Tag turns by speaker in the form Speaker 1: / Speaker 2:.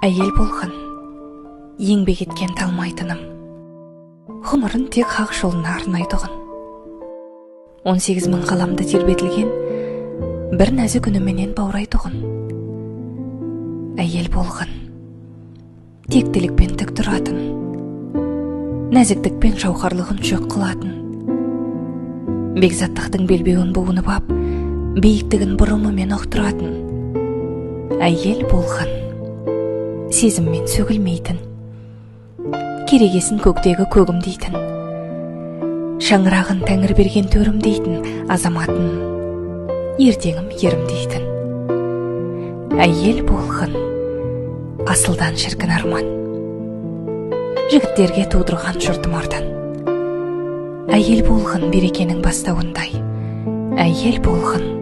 Speaker 1: Әйел болған, еңбек еткен талмайтыным. Ғұмырын тек хақ жолына арнайтұғын. 18.000 қаламды тербетілген, бір нәзік үніменен баурайтұғын. Әйел болған, тектілікпен тік тұратын, нәзіктікпен жауһарлығын жүк қылатын. Бекзаттықтың белбеуін буынып ап, биіктігін бұрымымен ұқтыратын. Әйел болған, сезіммен сөгілмейтін, керегесін көктегі көгім дейтін, шаңырағын тәңір берген төрім дейтін, азаматын ертеңім ерім дейтін. Әйел болған, асылдан шіркін арман, жігіттерге тудырған жұртым ардан. Әйел болған берекенің бастауындай, әйел болған